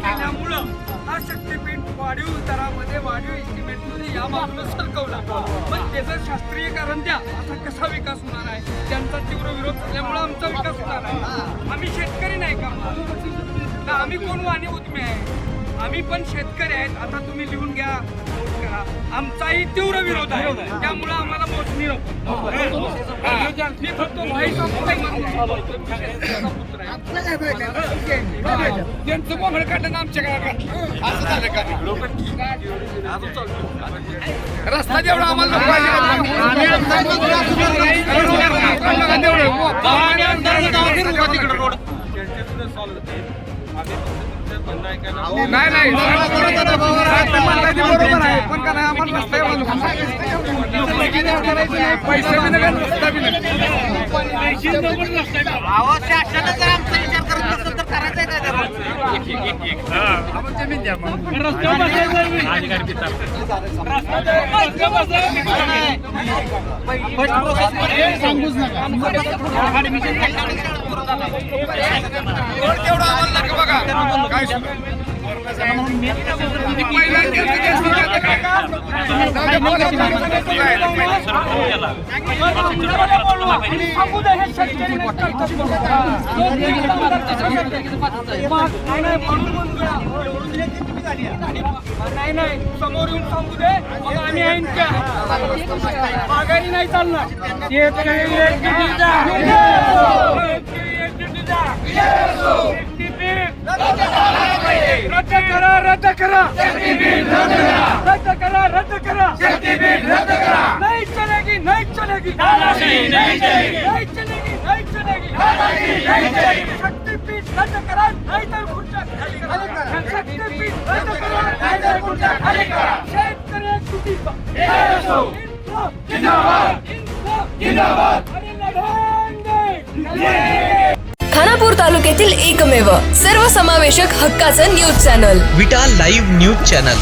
त्यामुळं हा शक्तीपीठ वाढीव दरामध्ये वाढीव एस्टिमेटमध्ये या बाजूला सरकवला, पण त्याचं शास्त्रीय कारण द्या. असा कसा विकास होणार आहे? त्यांचा तीव्र विरोध झाल्यामुळे आमचा विकास होणार आहे. आम्ही शेतकरी नाही का? आम्ही कोण वाणी उद्यमी आहे? आम्ही पण शेतकरी आहेत. आता तुम्ही लिहून घ्या, नोट करा. आमचाही तीव्र विरोध आहे, त्यामुळे आम्हाला मोजणी नको. मी फक्त त्यांचं मोहळ काढलं आमच्या गावात असं झालं का? रस्ता जेवढा आम्हाला नाही नाही बरोबर आहे, पण का नाही आम्हाला रस्ता पैसे बी नाही रस्ता बी नाही. सांगूच नका बघा काय नाही समोर येऊन सांगू दे, मग आम्ही ऐन का माघारी नाही चालणार. रद्द करा, रद्द करा, रद्द करा, रद्द करा, नहीं चलेगी, नहीं चलेगी, नहीं चलेगी, नहीं चलेगी. शक्तीपीठ रद्द करा, नाही तर खुर्च्या खाली करा. शक्तीपीठ रद्द करा, नाही तर खुर्च्या खाली करा. शेतकरी तुटीचा जिंदाबाद, जिंदाबाद, आणि लढांगे. खानापूर तालुक्यातील एकमेव सर्वसमावेशक हक्काचं न्यूज चॅनल विटा लाईव्ह न्यूज चॅनल.